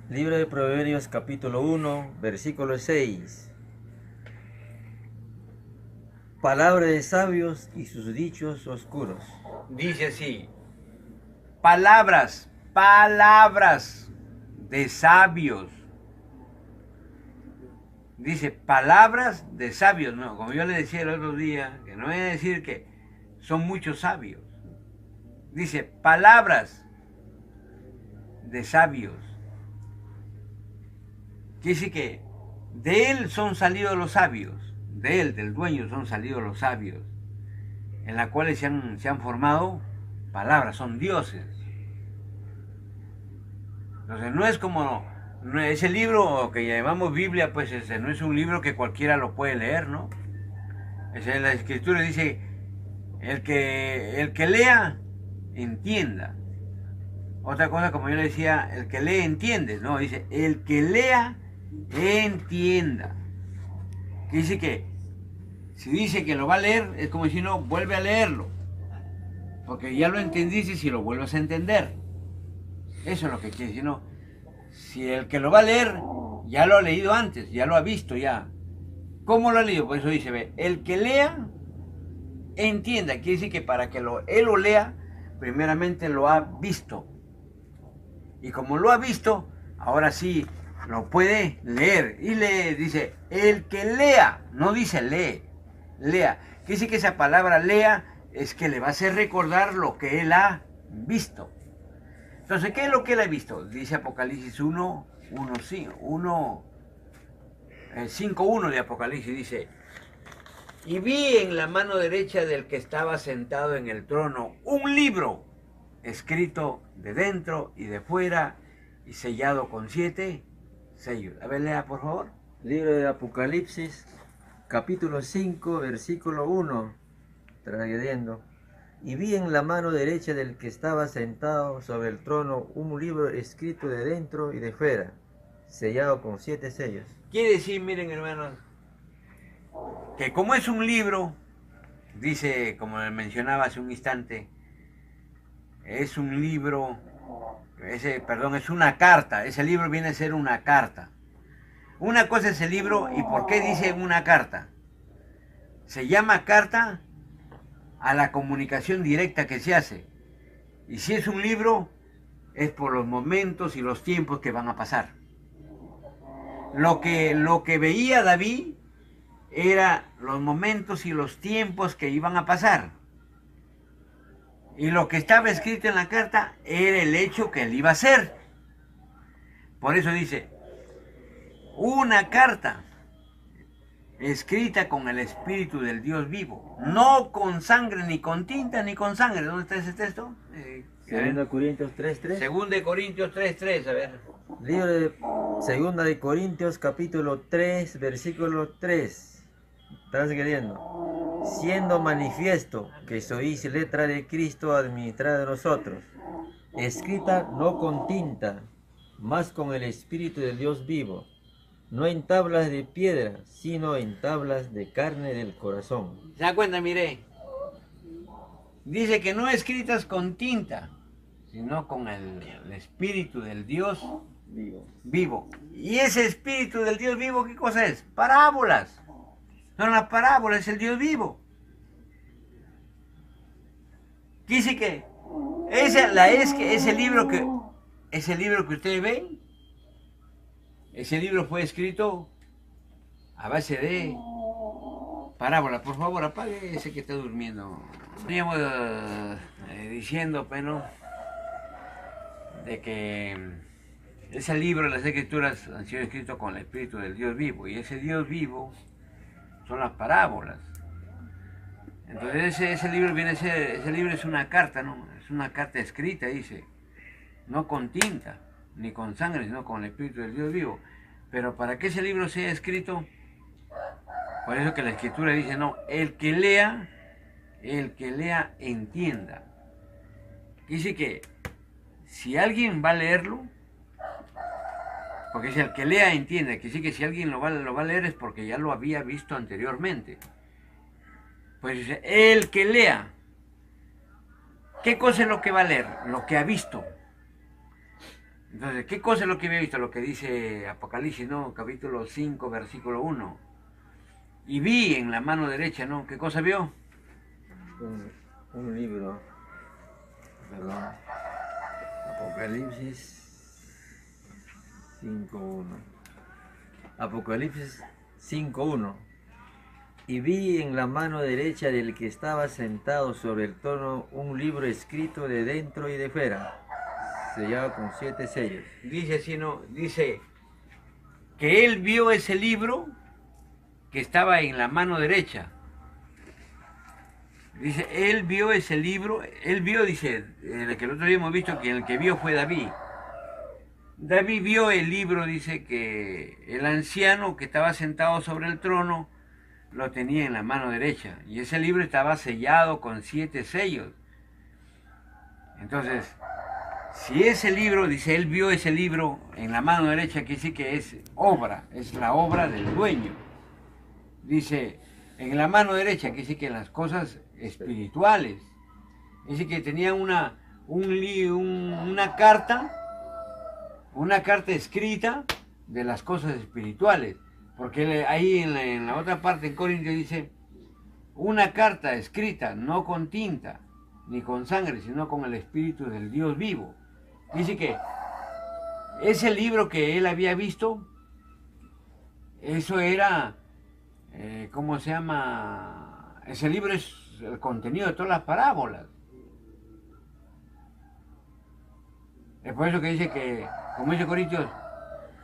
Libro de Proverbios capítulo 1, versículo 6. Palabra de sabios y sus dichos oscuros. Dice así, palabras de sabios. Dice, palabras de sabios, no, como yo le decía el otro día, que no voy a decir que son muchos sabios. Dice, palabras de sabios. Quiere decir que de él son salidos los sabios, de él, del dueño, son salidos los sabios, en la cuales se han formado palabras, son dioses. Entonces no es como ese libro que llamamos Biblia, pues ese no es un libro que cualquiera lo puede leer, ¿no? La escritura dice, el que lea, entienda. Otra cosa, como yo le decía, el que lee, entiende, ¿no? Dice, el que lea, entienda. Que dice que, si dice que lo va a leer, es como si no, vuelve a leerlo. Porque ya lo entendiste si lo vuelves a entender. Eso es lo que quiere decir, ¿no? Si el que lo va a leer, ya lo ha leído antes, ya lo ha visto, ya. ¿Cómo lo ha leído? Por eso dice, ve, el que lea, entienda. Quiere decir que para que él lo lea, primeramente lo ha visto. Y como lo ha visto, ahora sí lo puede leer. Y lee, dice, el que lea, no dice lee, lea. Quiere decir que esa palabra lea es que le va a hacer recordar lo que él ha visto. Entonces, ¿qué es lo que él ha visto? Dice Apocalipsis 5.1 de Apocalipsis, dice, y vi en la mano derecha del que estaba sentado en el trono un libro escrito de dentro y de fuera y sellado con 7 sellos. A ver, lea por favor. Libro de Apocalipsis capítulo 5, versículo 1. Trayendo. Y vi en la mano derecha del que estaba sentado sobre el trono un libro escrito de dentro y de fuera, sellado con 7 sellos. Quiere decir, miren hermanos, que como es un libro, dice, como mencionaba hace un instante, es un libro, es una carta, ese libro viene a ser una carta. Una cosa es el libro, ¿y por qué dice una carta? Se llama carta a la comunicación directa que se hace. Y si es un libro, es por los momentos y los tiempos que van a pasar. Lo que veía David era los momentos y los tiempos que iban a pasar. Y lo que estaba escrito en la carta era el hecho que él iba a hacer. Por eso dice, una carta escrita con el Espíritu del Dios vivo, no con sangre, ni con tinta, ni con sangre. ¿Dónde está ese texto? Segunda de Corintios 3:3. Segunda de Corintios 3:3, a ver. Libro de Segunda de Corintios capítulo 3, versículo 3. Estás queriendo. Siendo manifiesto que sois letra de Cristo administrada de nosotros, escrita no con tinta, mas con el Espíritu del Dios vivo, no en tablas de piedra, sino en tablas de carne del corazón. ¿Se da cuenta? Mire, dice que no escritas con tinta, sino con el Espíritu del Dios vivo. ¿Y ese Espíritu del Dios vivo qué cosa es? Parábolas. Son las parábolas, es el Dios vivo. Dice que ese libro que ustedes ven, ese libro fue escrito a base de parábolas. Por favor, apague ese que está durmiendo. Veníamos diciendo, pero de que ese libro, las escrituras han sido escritos con el Espíritu del Dios vivo, y ese Dios vivo son las parábolas. Entonces ese libro viene a ser, ese libro es una carta, ¿no? Es una carta escrita, dice, no con tinta, ni con sangre, sino con el Espíritu del Dios vivo. Pero para que ese libro sea escrito, por eso que la Escritura dice, no, el que lea, entienda. Dice que si alguien va a leerlo, porque si el que lea entiende, que sí que si alguien lo va a leer es porque ya lo había visto anteriormente. Pues dice, el que lea, ¿qué cosa es lo que va a leer? Lo que ha visto. Entonces, ¿qué cosa es lo que había visto? Lo que dice Apocalipsis, ¿no? Capítulo 5, versículo 1. Y vi en la mano derecha, ¿no? ¿Qué cosa vio? Un libro, perdón, Apocalipsis 5.1. Apocalipsis 5.1. Y vi en la mano derecha del que estaba sentado sobre el trono un libro escrito de dentro y de fuera, sellado con 7 sellos. Dice así, ¿no? Dice que él vio ese libro que estaba en la mano derecha. Dice, él vio ese libro, él vio, dice, el que el otro día hemos visto que el que vio fue David. David vio el libro, dice que el anciano que estaba sentado sobre el trono lo tenía en la mano derecha. Y ese libro estaba sellado con 7 sellos. Entonces, si ese libro, dice, él vio ese libro en la mano derecha, quiere decir que es obra, es la obra del dueño. Dice, en la mano derecha, quiere decir que las cosas espirituales. Dice que tenía una carta escrita de las cosas espirituales. Porque ahí en la otra parte, en Corintios, dice, una carta escrita, no con tinta, ni con sangre, sino con el Espíritu del Dios vivo. Dice que ese libro que él había visto, eso era, ¿cómo se llama? Ese libro es el contenido de todas las parábolas. Es por eso que dice que, como dice Corintios,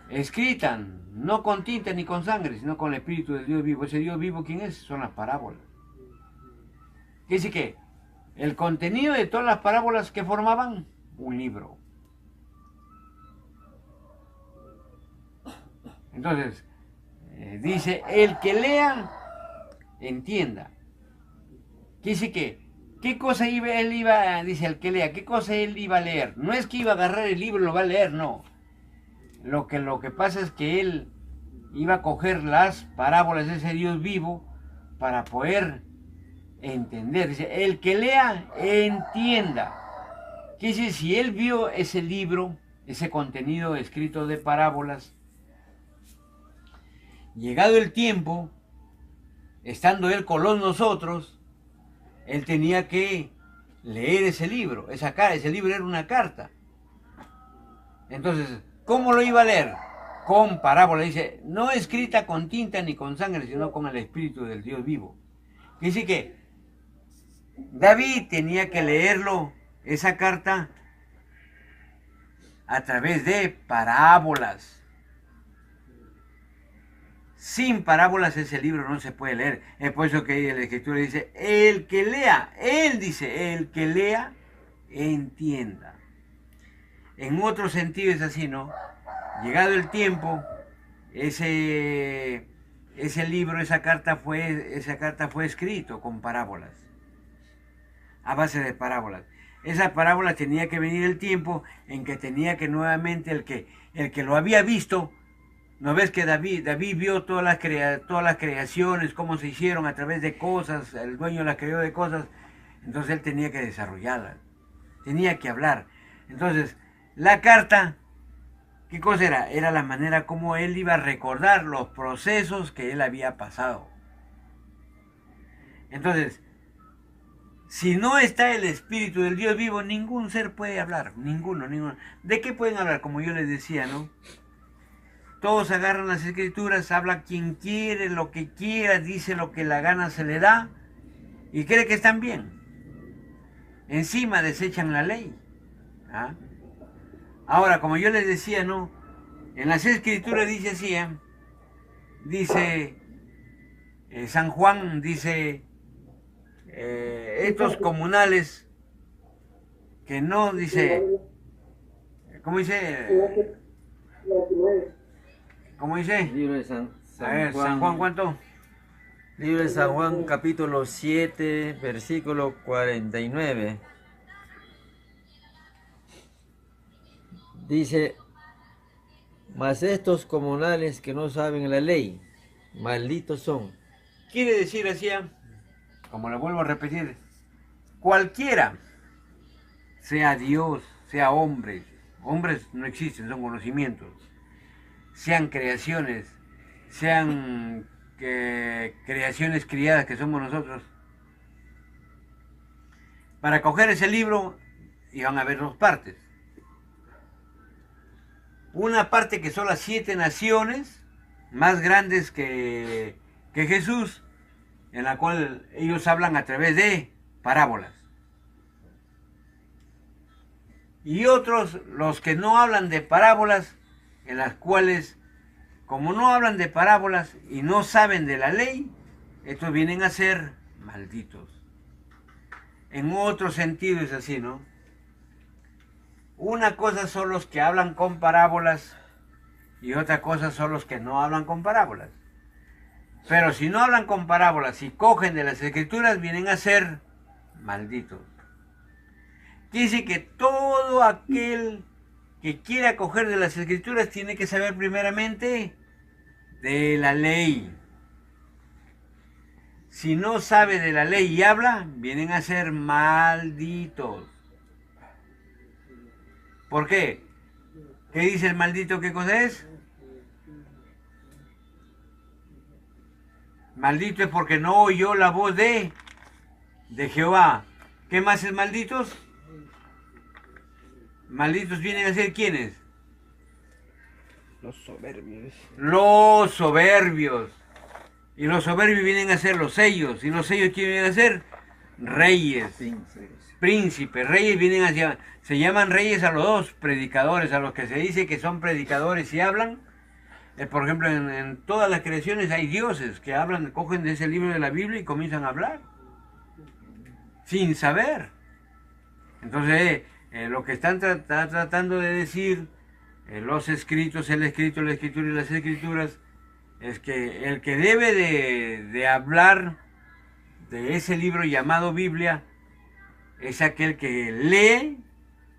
escritan, no con tinta ni con sangre, sino con el Espíritu del Dios vivo. Ese Dios vivo, ¿quién es? Son las parábolas. Dice que el contenido de todas las parábolas que formaban un libro. Entonces, dice, el que lea, entienda. Dice que, ¿qué cosa dice el que lea, qué cosa él iba a leer? No es que iba a agarrar el libro y lo va a leer, no. Lo que pasa es que él iba a coger las parábolas de ese Dios vivo para poder entender. Dice, el que lea, entienda. Que dice, si él vio ese libro, ese contenido escrito de parábolas, llegado el tiempo, estando él con nosotros, él tenía que leer ese libro, ese libro era una carta. Entonces, ¿cómo lo iba a leer? Con parábolas, dice, no escrita con tinta ni con sangre, sino con el Espíritu del Dios vivo. Dice que David tenía que leerlo, esa carta, a través de parábolas. Sin parábolas ese libro no se puede leer. Es por eso que la Escritura dice, el que lea, él dice, el que lea, entienda. En otro sentido es así, ¿no? Llegado el tiempo, ese libro, esa carta fue escrito con parábolas, a base de parábolas. Esa parábola tenía que venir el tiempo en que tenía que nuevamente el que lo había visto. ¿No ves que David vio todas las creaciones, cómo se hicieron a través de cosas, el dueño las creó de cosas? Entonces él tenía que desarrollarlas, tenía que hablar. Entonces, la carta, ¿qué cosa era? Era la manera como él iba a recordar los procesos que él había pasado. Entonces, si no está el Espíritu del Dios vivo, ningún ser puede hablar, ninguno. ¿De qué pueden hablar? Como yo les decía, ¿no? Todos agarran las Escrituras, habla quien quiere, lo que quiera, dice lo que la gana se le da y cree que están bien. Encima desechan la ley. ¿Ah? Ahora, como yo les decía, ¿no? En las Escrituras dice así, dice San Juan, dice estos comunales que no, dice, ¿cómo dice? ¿Cómo dice? Libro de San Juan. ¿San Juan cuánto? Libro de San Juan, capítulo 7, versículo 49. Dice, mas estos comunales que no saben la ley, malditos son. Quiere decir así, como lo vuelvo a repetir, cualquiera, sea Dios, sea hombre, Hombres no existen, son conocimientos. Sean creaciones, sean creaciones criadas que somos nosotros. Para coger ese libro iban a haber dos partes. Una parte que son las 7 naciones más grandes que Jesús, en la cual ellos hablan a través de parábolas. Y otros, los que no hablan de parábolas, en las cuales, como no hablan de parábolas y no saben de la ley, estos vienen a ser malditos. En otro sentido es así, ¿no? Una cosa son los que hablan con parábolas y otra cosa son los que no hablan con parábolas. Pero si no hablan con parábolas y cogen de las escrituras, vienen a ser malditos. Dice que todo aquel que quiera coger de las escrituras tiene que saber primeramente de la ley. Si no sabe de la ley y habla, vienen a ser malditos. ¿Por qué? ¿Qué dice el maldito? ¿Qué cosa es? Maldito es porque no oyó la voz de Jehová. ¿Qué más es malditos? Malditos vienen a ser ¿quiénes? Los soberbios. Los soberbios. Y los soberbios vienen a ser los sellos. ¿Y los sellos quién vienen a ser? Reyes. Príncipes. Reyes vienen a ser... Se llaman reyes a los dos predicadores, a los que se dice que son predicadores y hablan. Por ejemplo, en todas las creaciones hay dioses que hablan, cogen de ese libro de la Biblia y comienzan a hablar. Sin saber. Entonces, lo que están tratando de decir los escritos, el escrito, la escritura y las escrituras, es que el que debe de hablar de ese libro llamado Biblia es aquel que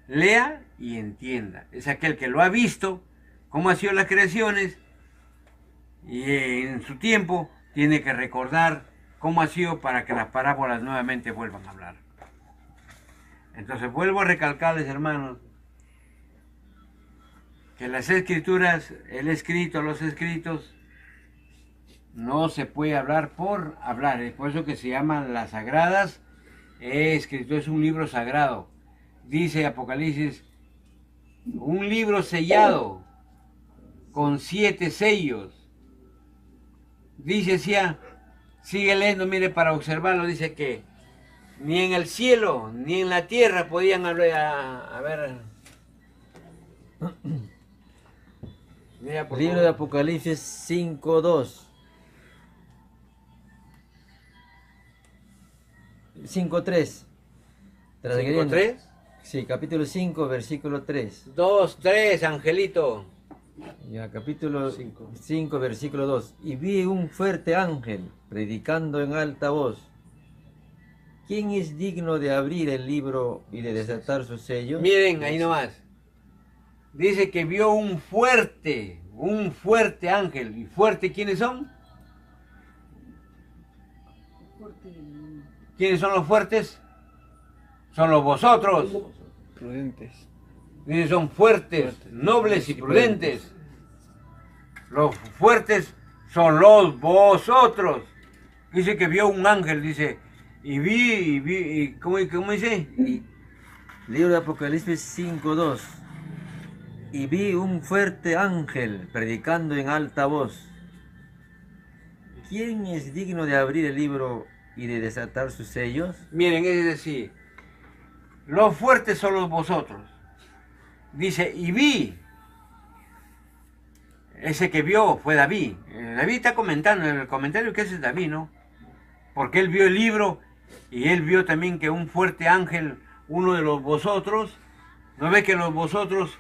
lea y entienda. Es aquel que lo ha visto, cómo han sido las creaciones, y en su tiempo tiene que recordar cómo ha sido para que las parábolas nuevamente vuelvan a hablar. Entonces vuelvo a recalcarles, hermanos, que las escrituras, el escrito, los escritos, no se puede hablar por hablar. Es por eso que se llaman las sagradas escrituras. Es un libro sagrado. Dice Apocalipsis, un libro sellado con 7 sellos. Dice, sigue leyendo, mire, para observarlo, dice que ni en el cielo, ni en la tierra podían hablar, a ver. Mira, Libro de Apocalipsis 5:2. 5:3. 5:3. Sí, capítulo 5, versículo 3. 2:3, Angelito. Ya, capítulo 5, versículo 2. Y vi un fuerte ángel predicando en alta voz. ¿Quién es digno de abrir el libro y de desatar sus sellos? Miren, ahí nomás. Dice que vio un fuerte ángel. ¿Y fuerte quiénes son? ¿Quiénes son los fuertes? Son los vosotros. Prudentes. Dice, son fuertes, nobles y prudentes. Los fuertes son los vosotros. Dice que vio un ángel, dice, ¿cómo dice? Libro de Apocalipsis 5:2. Y vi un fuerte ángel predicando en alta voz. ¿Quién es digno de abrir el libro y de desatar sus sellos? Miren, es decir, los fuertes son los vosotros. Dice, y vi. Ese que vio fue David. David está comentando en el comentario que ese es David, ¿no? Porque él vio el libro y él vio también que un fuerte ángel, uno de los vosotros, ¿no ve que los vosotros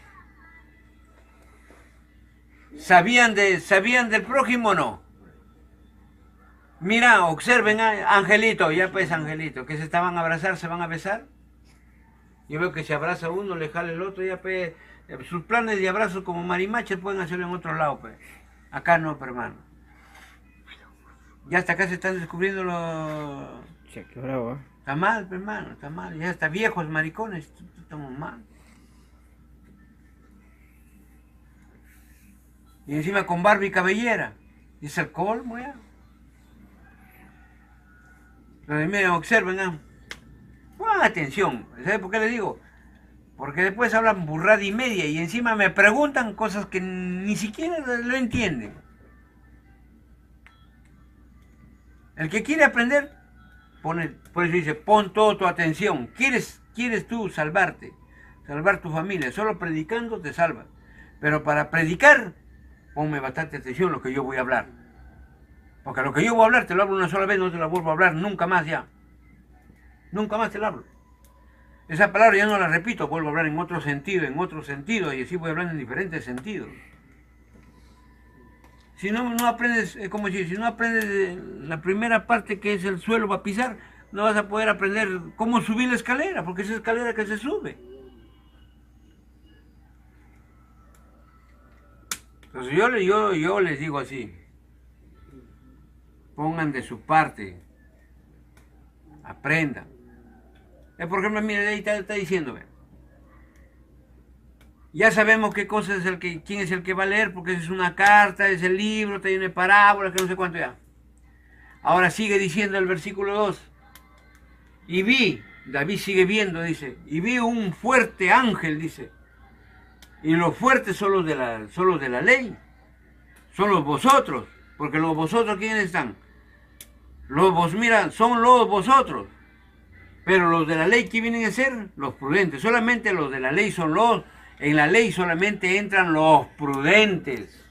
sabían del prójimo o no? Mira, observen, Angelito, ya pues Angelito, que se estaban a abrazar, se van a besar. Yo veo que se abraza uno, le jala el otro, ya pues, sus planes de abrazo como marimaches pueden hacerlo en otro lado, pues. Acá no, pero hermano. Ya hasta acá se están descubriendo los... Che, qué bravo, ¿eh? Está mal, pues, hermano, está mal. Ya hasta viejos maricones, estamos mal. Y encima con barba y cabellera. Y es el colmo ya. Miren, observen, ¿eh? Pongan atención. ¿Sabe por qué le digo? Porque después hablan burrada y media y encima me preguntan cosas que ni siquiera lo entienden. El que quiere aprender, por eso dice, pon toda tu atención. ¿Quieres tú salvarte? Salvar tu familia. Solo predicando te salvas. Pero para predicar, ponme bastante atención a lo que yo voy a hablar. Porque lo que yo voy a hablar te lo hablo una sola vez, no te lo vuelvo a hablar nunca más ya. Nunca más te lo hablo. Esa palabra ya no la repito, vuelvo a hablar en otro sentido, y así voy a hablar en diferentes sentidos. Si no aprendes, es como si no aprendes la primera parte que es el suelo para pisar, no vas a poder aprender cómo subir la escalera, porque es escalera que se sube. Entonces yo les digo así, pongan de su parte, aprendan. Por ejemplo, mire, ahí está diciendo, ¿ve? Ya sabemos qué cosa es quién es el que va a leer, porque es una carta, es el libro, tiene parábolas, que no sé cuánto ya. Ahora sigue diciendo el versículo 2. Y vi, David sigue viendo, dice, y vi un fuerte ángel, dice. Y los fuertes son los de la ley, son los vosotros, porque los vosotros, ¿quiénes están? Son los vosotros. Pero los de la ley, ¿qué vienen a ser? Los prudentes. Solamente los de la ley en la ley solamente entran los prudentes.